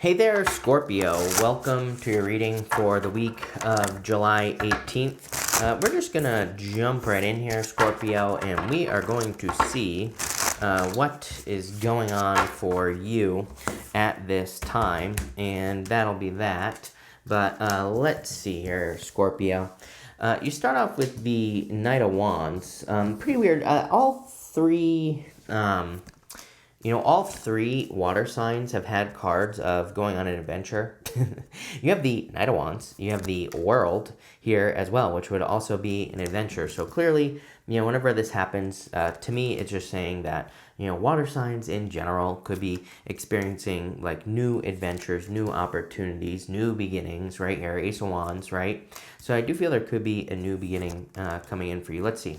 Hey there, Scorpio. Welcome to your reading for the week of July 18th. We're just going to jump right in here, Scorpio, and we are going to see what is going on for you at this time, and that'll be that. But let's see here, Scorpio. You start off with the Knight of Wands. Pretty weird. All three water signs have had cards of going on an adventure. You have the Knight of Wands, you have the World here as well, which would also be an adventure. So clearly, whenever this happens, to me, it's just saying that, water signs in general could be experiencing like new adventures, new opportunities, new beginnings, right here, Ace of Wands, right? So I do feel there could be a new beginning coming in for you. Let's see.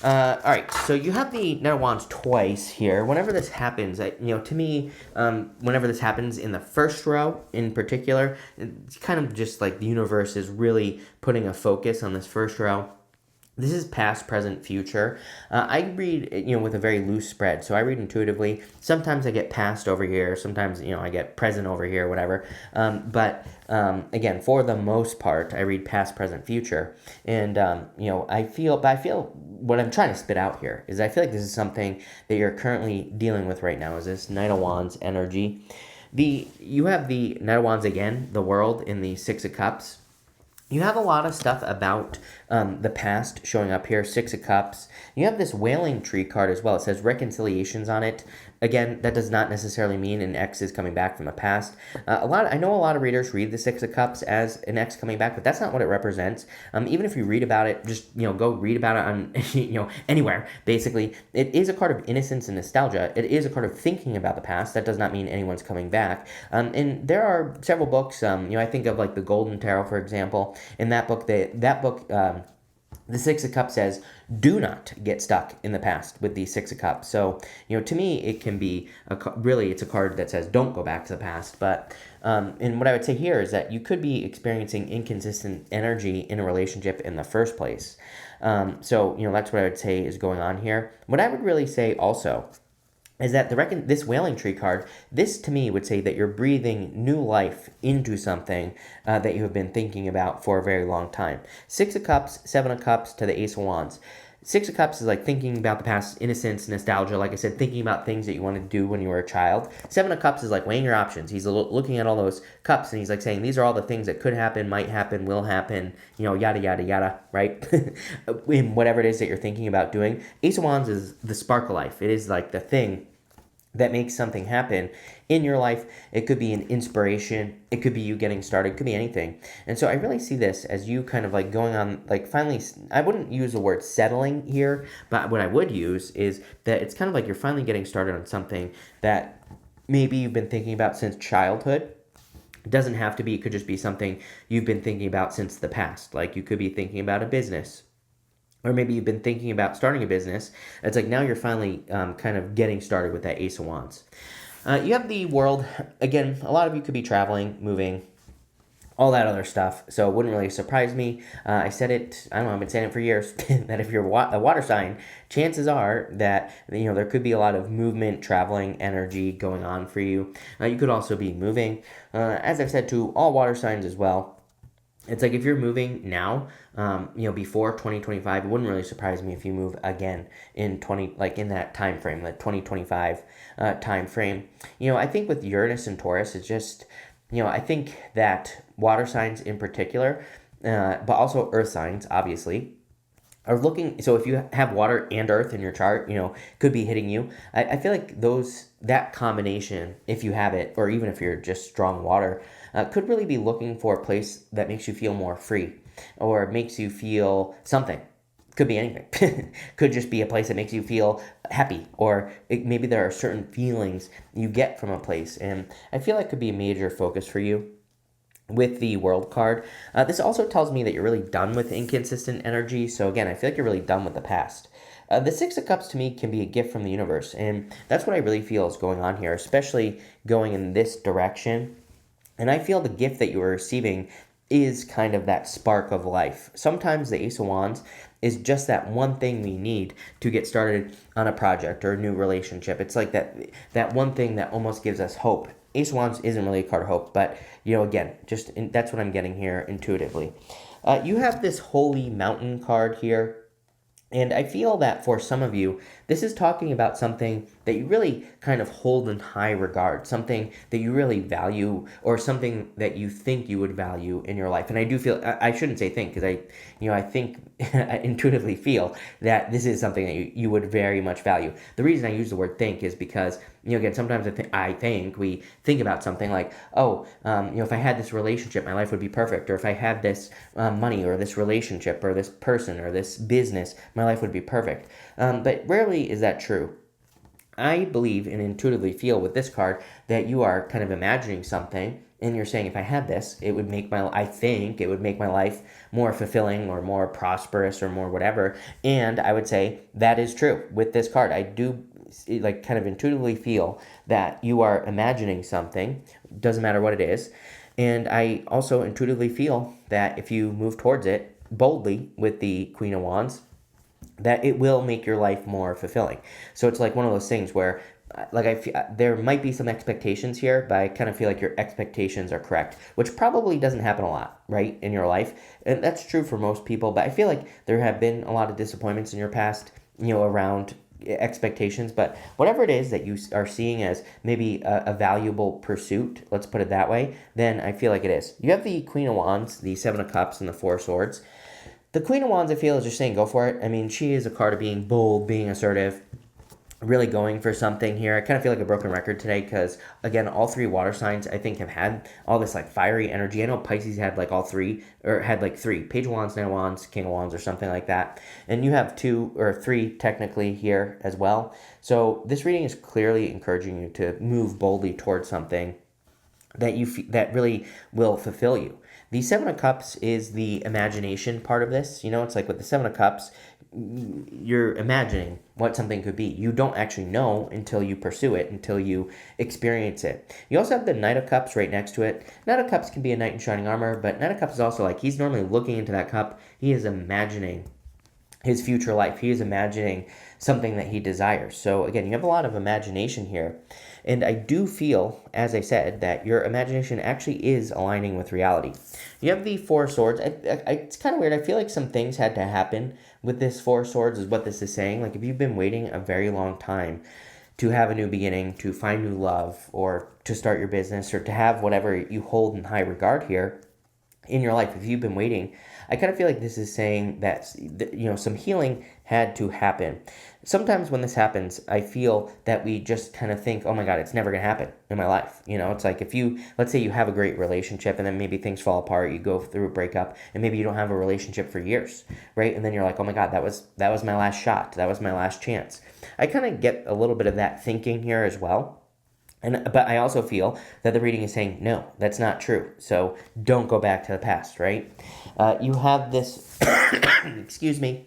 All right, so you have the Knight of Wands twice here. Whenever this happens, to me, whenever this happens in the first row in particular, it's kind of just like the universe is really putting a focus on this first row. This is past, present, future. I read, with a very loose spread. So I read intuitively. Sometimes I get past over here. Sometimes, I get present over here, whatever. But again, for the most part, I read past, present, future. And, I feel what I'm trying to spit out here is I feel like this is something that you're currently dealing with right now, is this Knight of Wands energy. You have the Knight of Wands again, the World in the Six of Cups. You have a lot of stuff about the past showing up here, Six of Cups. You have this Wailing Tree card as well. It says reconciliations on it. Again, that does not necessarily mean an ex is coming back from the past. I know a lot of readers read the Six of Cups as an ex coming back, but that's not what it represents. Even if you read about it, just go read about it on anywhere. Basically, it is a card of innocence and nostalgia. It is a card of thinking about the past. That does not mean anyone's coming back. And there are several books. I think of like the Golden Tarot, for example. In that book, the Six of Cups says, do not get stuck in the past with the Six of Cups. So, to me, it can be, it's a card that says don't go back to the past. But, and what I would say here is that you could be experiencing inconsistent energy in a relationship in the first place. So, that's what I would say is going on here. What I would really say also is that this Wailing Tree card, this to me would say that you're breathing new life into something that you have been thinking about for a very long time. Six of Cups, Seven of Cups to the Ace of Wands. Six of Cups is like thinking about the past, innocence, nostalgia. Like I said, thinking about things that you wanted to do when you were a child. Seven of Cups is like weighing your options. He's looking at all those cups and he's like saying, these are all the things that could happen, might happen, will happen, yada, yada, yada, right? In whatever it is that you're thinking about doing. Ace of Wands is the spark of life. It is like the thing that makes something happen in your life. It could be an inspiration. It could be you getting started. It could be anything. And so I really see this as you kind of like going on, like finally, I wouldn't use the word settling here, but what I would use is that it's kind of like you're finally getting started on something that maybe you've been thinking about since childhood. It doesn't have to be, it could just be something you've been thinking about since the past. Like you could be thinking about a business. Or maybe you've been thinking about starting a business. It's like now you're finally kind of getting started with that Ace of Wands. You have the World. Again, a lot of you could be traveling, moving, all that other stuff. So it wouldn't really surprise me. I said it, I don't know, I've been saying it for years, that if you're a water sign, chances are that, there could be a lot of movement, traveling, energy going on for you. You could also be moving. As I've said to all water signs as well, it's like if you're moving now, before 2025, it wouldn't really surprise me if you move again in that time frame, that 2025 time frame. I think with Uranus and Taurus, it's just, I think that water signs in particular, but also earth signs, obviously, are looking. So if you have water and earth in your chart, could be hitting you. I feel like that combination, if you have it, or even if you're just strong water, could really be looking for a place that makes you feel more free or makes you feel something. Could be anything. Could just be a place that makes you feel happy, or maybe there are certain feelings you get from a place. And I feel like could be a major focus for you with the World card. This also tells me that you're really done with inconsistent energy. So again, I feel like you're really done with the past. The Six of Cups to me can be a gift from the universe. And that's what I really feel is going on here, especially going in this direction. And I feel the gift that you are receiving is kind of that spark of life. Sometimes the Ace of Wands is just that one thing we need to get started on a project or a new relationship. It's like that one thing that almost gives us hope Ace of Wands isn't really a card of hope, but, again, that's what I'm getting here intuitively. You have this Holy Mountain card here. And I feel that for some of you, this is talking about something that you really kind of hold in high regard, something that you really value, or something that you think you would value in your life. And I do feel, I shouldn't say think, because I think, I intuitively feel that this is something that you would very much value. The reason I use the word think is because, again, sometimes we think about something like, if I had this relationship, my life would be perfect. Or if I had this money or this relationship or this person or this business, my life would be perfect. But rarely is that true. I believe and intuitively feel with this card that you are kind of imagining something and you're saying, if I had this, it would make my life more fulfilling or more prosperous or more whatever. And I would say that is true with this card. I do kind of intuitively feel that you are imagining something, doesn't matter what it is. And I also intuitively feel that if you move towards it boldly with the Queen of Wands, that it will make your life more fulfilling. So it's like one of those things where there might be some expectations here, but I kind of feel like your expectations are correct, which probably doesn't happen a lot, right, in your life. And that's true for most people, but I feel like there have been a lot of disappointments in your past, around expectations. But whatever it is that you are seeing as maybe a valuable pursuit, let's put it that way, then I feel like it is. You have the Queen of Wands, the Seven of Cups, and the Four of Swords. The Queen of Wands, I feel, is just saying go for it. I mean, she is a card of being bold, being assertive, really going for something here. I kind of feel like a broken record today because, again, all three water signs, I think, have had all this, fiery energy. I know Pisces had, all three, or had, three. Page of Wands, Knight of Wands, King of Wands, or something like that. And you have 2 or 3, technically, here as well. So this reading is clearly encouraging you to move boldly towards something that really will fulfill you. The Seven of Cups is the imagination part of this. It's like with the Seven of Cups, you're imagining what something could be. You don't actually know until you pursue it, until you experience it. You also have the Knight of Cups right next to it. Knight of Cups can be a knight in shining armor, but Knight of Cups is also he's normally looking into that cup. He is imagining his future life. He is imagining something that he desires. So again, you have a lot of imagination here. And I do feel, as I said, that your imagination actually is aligning with reality. You have the Four of Swords. It's kind of weird. I feel like some things had to happen with this Four of Swords is what this is saying. If you've been waiting a very long time to have a new beginning, to find new love, or to start your business, or to have whatever you hold in high regard here in your life, if you've been waiting, I kind of feel like this is saying that, some healing had to happen. Sometimes when this happens, I feel that we just kind of think, oh my God, it's never going to happen in my life. It's like let's say you have a great relationship and then maybe things fall apart, you go through a breakup, and maybe you don't have a relationship for years, right? And then you're like, oh my God, that was my last shot. That was my last chance. I kind of get a little bit of that thinking here as well. But I also feel that the reading is saying, no, that's not true. So don't go back to the past, right? You have this, excuse me,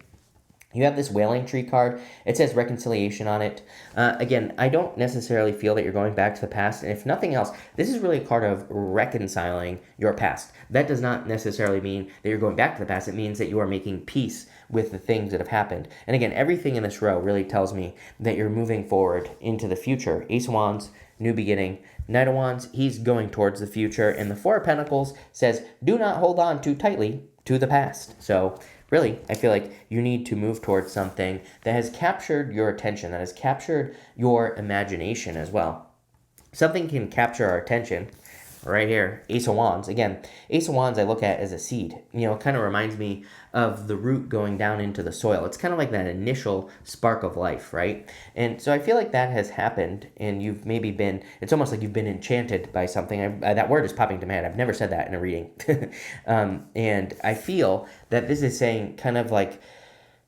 you have this Wailing Tree card. It says reconciliation on it. Again, I don't necessarily feel that you're going back to the past. And if nothing else, this is really a card of reconciling your past. That does not necessarily mean that you're going back to the past. It means that you are making peace with the things that have happened. And again, everything in this row really tells me that you're moving forward into the future. Ace of Wands, new beginning. Knight of Wands, he's going towards the future. And the Four of Pentacles says, do not hold on too tightly to the past. So really, I feel like you need to move towards something that has captured your attention, that has captured your imagination as well. Something can capture our attention. Right here, Ace of Wands. Again, Ace of Wands I look at as a seed. It kind of reminds me of the root going down into the soil. It's kind of like that initial spark of life, right? And so I feel like that has happened, and you've maybe been, it's almost like you've been enchanted by something. That word is popping to my head. I've never said that in a reading. And I feel that this is saying kind of like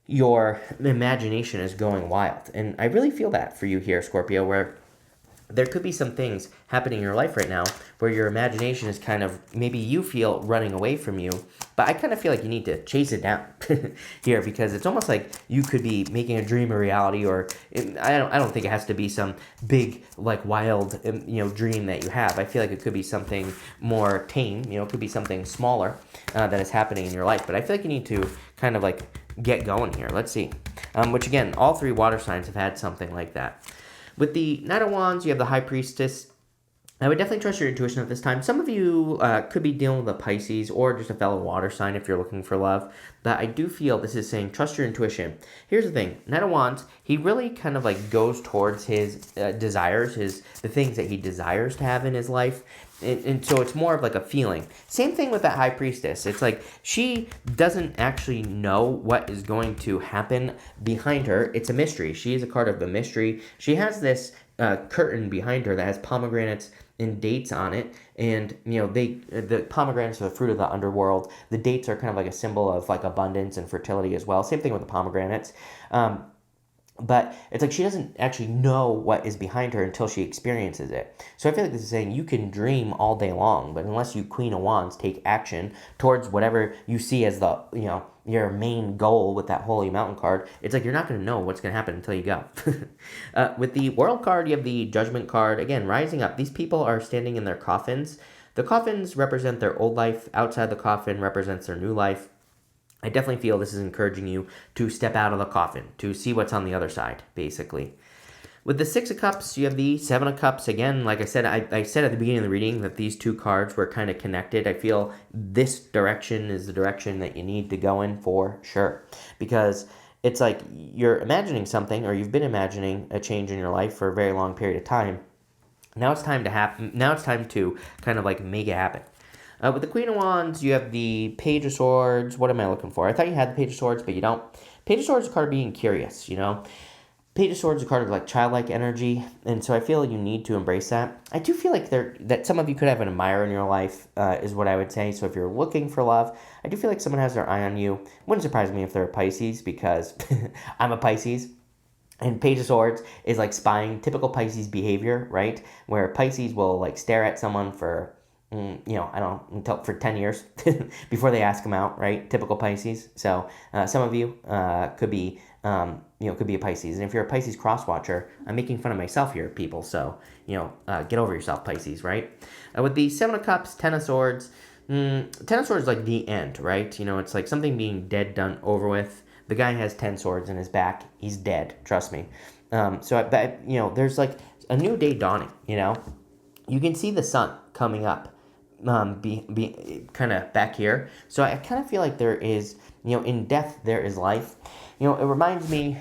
your imagination is going wild. And I really feel that for you here, Scorpio, where there could be some things happening in your life right now where your imagination is kind of, maybe you feel running away from you, but I kind of feel like you need to chase it down here, because it's almost like you could be making a dream a reality, or I don't think it has to be some big, wild, dream that you have. I feel like it could be something more tame, it could be something smaller that is happening in your life, but I feel like you need to kind of get going here. Let's see. Which again, all 3 water signs have had something like that. With the Knight of Wands, you have the High Priestess. I would definitely trust your intuition at this time. Some of you could be dealing with a Pisces or just a fellow water sign if you're looking for love. But I do feel this is saying trust your intuition. Here's the thing. Knight of Wands, he really kind of like goes towards his desires, the things that he desires to have in his life. And so it's more of like a feeling. Same thing with that High Priestess. It's like she doesn't actually know what is going to happen behind her. It's a mystery. She is a card of the mystery. She has this curtain behind her that has pomegranates and dates on it, and the pomegranates are the fruit of the underworld. The dates are kind of like a symbol of like abundance and fertility as well. Same thing with the pomegranates. But it's like she doesn't actually know what is behind her until she experiences it. So I feel like this is saying you can dream all day long, but unless you, Queen of Wands, take action towards whatever you see as your main goal with that Holy Mountain card, it's like you're not going to know what's going to happen until you go. With the World card, you have the Judgment card. Again, rising up. These people are standing in their coffins. The coffins represent their old life. Outside the coffin represents their new life. I definitely feel this is encouraging you to step out of the coffin, to see what's on the other side, basically. With the Six of Cups, you have the Seven of Cups. Again, like I said, I said at the beginning of the reading that these two cards were kind of connected. I feel this direction is the direction that you need to go in for sure. Because it's like you're imagining something, or you've been imagining a change in your life for a very long period of time. Now it's time to happen. Now it's time to kind of like make it happen. With the Queen of Wands, you have the Page of Swords. What am I looking for? I thought you had the Page of Swords, but you don't. Page of Swords is a card of being curious, Page of Swords is a card of like childlike energy, and so I feel you need to embrace that. I do feel like that some of you could have an admirer in your life, is what I would say. So if you're looking for love, I do feel like someone has their eye on you. Wouldn't surprise me if they're a Pisces, because I'm a Pisces. And Page of Swords is like spying, typical Pisces behavior, right? Where Pisces will like stare at someone for I don't know, until for 10 years before they ask them out, right? Typical Pisces. So some of you could be a Pisces. And if you're a Pisces cross-watcher, I'm making fun of myself here, people. So, get over yourself, Pisces, right? With the Seven of Cups, Ten of Swords, Ten of Swords is like the end, right? It's like something being dead, done, over with. The guy has 10 swords in his back. He's dead, trust me. There's like a new day dawning, You can see the sun coming up. Be kind of back here. So I kind of feel like there is, in death there is life. It reminds me,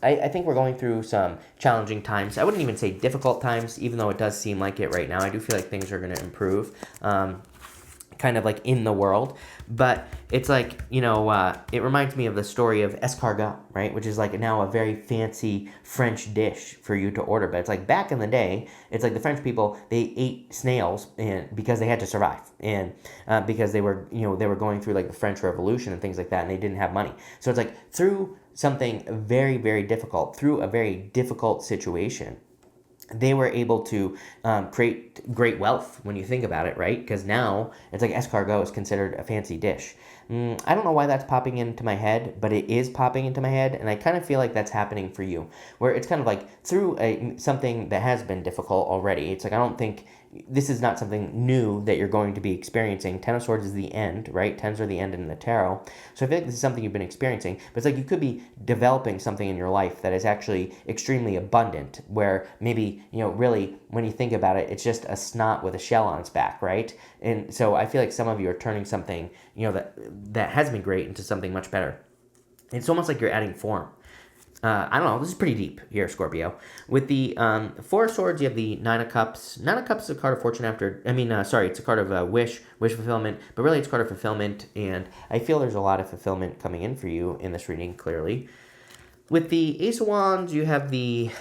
I think we're going through some challenging times. I wouldn't even say difficult times, even though it does seem like it right now. I do feel like things are going to improve. Kind of like in the world, but it's like, it reminds me of the story of escargot, right? Which is like now a very fancy French dish for you to order. But it's like back in the day, it's like the French people, they ate snails because they had to survive, and because they were going through like the French Revolution and things like that, and they didn't have money. So it's like through something very, very difficult, through a very difficult situation, they were able to create great wealth when you think about it, right? Because now it's like escargot is considered a fancy dish. I don't know why that's popping into my head, but it is popping into my head, and I kind of feel like that's happening for you, where it's kind of like through something that has been difficult already. It's like I don't think this is not something new that you're going to be experiencing. Ten of Swords is the end, right? Tens are the end in the tarot. So I feel like this is something you've been experiencing, but it's like you could be developing something in your life that is actually extremely abundant, where maybe, really, when you think about it, it's just a snot with a shell on its back, right? And so I feel like some of you are turning something, that has been great into something much better. It's almost like you're adding form. I don't know. This is pretty deep here, Scorpio. With the Four of Swords, you have the Nine of Cups. Nine of Cups is a card of fortune it's a card of wish fulfillment, but really it's a card of fulfillment, and I feel there's a lot of fulfillment coming in for you in this reading, clearly. With the Ace of Wands, you have the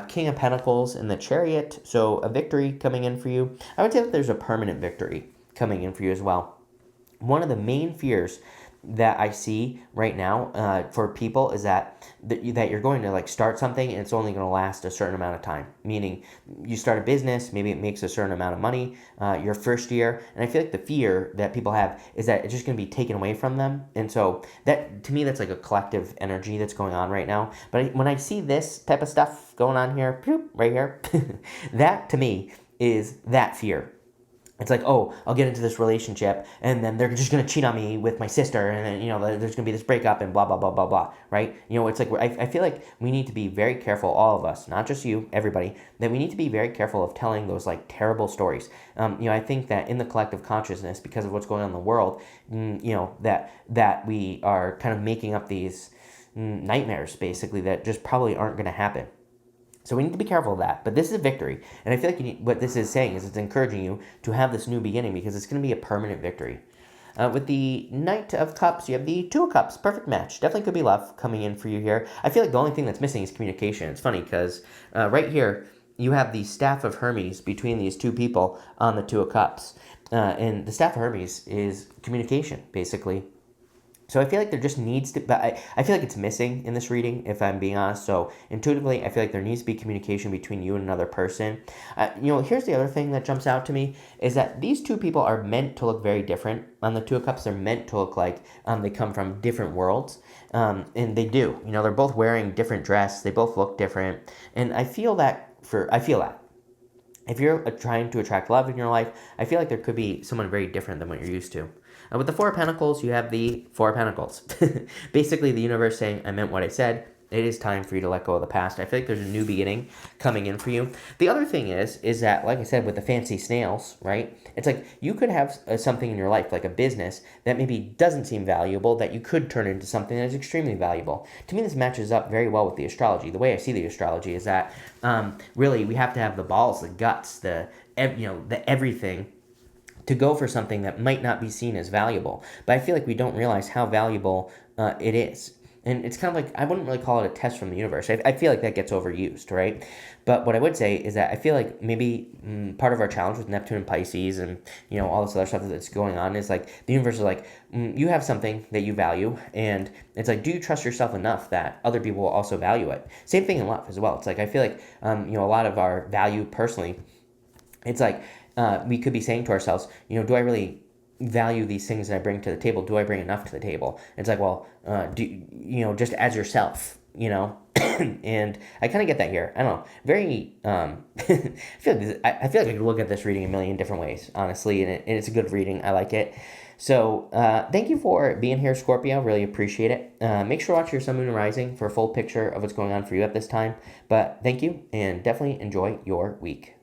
King of Pentacles and the Chariot, so a victory coming in for you. I would say that there's a permanent victory coming in for you as well. One of the main fears that I see right now for people is that you're going to like start something and it's only going to last a certain amount of time. Meaning you start a business, maybe it makes a certain amount of money your first year, and I feel like the fear that people have is that it's just going to be taken away from them. And so that, to me, that's like a collective energy that's going on right now. But when I see this type of stuff going on here, right here, that to me is that fear. it's like, oh, I'll get into this relationship and then they're just going to cheat on me with my sister. And then, there's going to be this breakup and blah, blah, blah, blah, blah, right? It's like, I feel like we need to be very careful, all of us, not just you, everybody, that we need to be very careful of telling those like terrible stories. I think that in the collective consciousness, because of what's going on in the world, that we are kind of making up these nightmares, basically, that just probably aren't going to happen. So we need to be careful of that. But this is a victory. And I feel like what this is saying is it's encouraging you to have this new beginning because it's going to be a permanent victory. With the Knight of Cups, you have the Two of Cups. Perfect match. Definitely could be love coming in for you here. I feel like the only thing that's missing is communication. It's funny because right here, you have the Staff of Hermes between these two people on the Two of Cups. And the Staff of Hermes is communication, basically. So I feel like there just needs to, but I feel like it's missing in this reading, if I'm being honest. So intuitively, I feel like there needs to be communication between you and another person. Here's the other thing that jumps out to me is that these two people are meant to look very different. On the Two of Cups, they're meant to look like they come from different worlds. And they do. They're both wearing different dress. They both look different. And I feel that. If you're trying to attract love in your life, I feel like there could be someone very different than what you're used to. With the Four of Pentacles, you have the Four of Pentacles. Basically, the universe saying, I meant what I said. It is time for you to let go of the past. I feel like there's a new beginning coming in for you. The other thing is that, like I said, with the fancy snails, right? It's like you could have something in your life, like a business, that maybe doesn't seem valuable, that you could turn into something that is extremely valuable. To me, this matches up very well with the astrology. The way I see the astrology is that really we have to have the balls, the guts, the everything to go for something that might not be seen as valuable. But I feel like we don't realize how valuable it is. And it's kind of like, I wouldn't really call it a test from the universe. I feel like that gets overused, right? But what I would say is that I feel like maybe part of our challenge with Neptune and Pisces and, all this other stuff that's going on is like, the universe is like, you have something that you value. And it's like, do you trust yourself enough that other people will also value it? Same thing in love as well. It's like, I feel like, a lot of our value personally, it's like, we could be saying to ourselves, do I really value these things that I bring to the table? Do I bring enough to the table? It's like, well, just as yourself, and I kind of get that here. I don't know. Very, I feel like I feel like I could look at this reading a million different ways, honestly, and it's a good reading. I like it. So thank you for being here, Scorpio. Really appreciate it. Make sure to watch your Sun, Moon, and Rising for a full picture of what's going on for you at this time. But thank you, and definitely enjoy your week.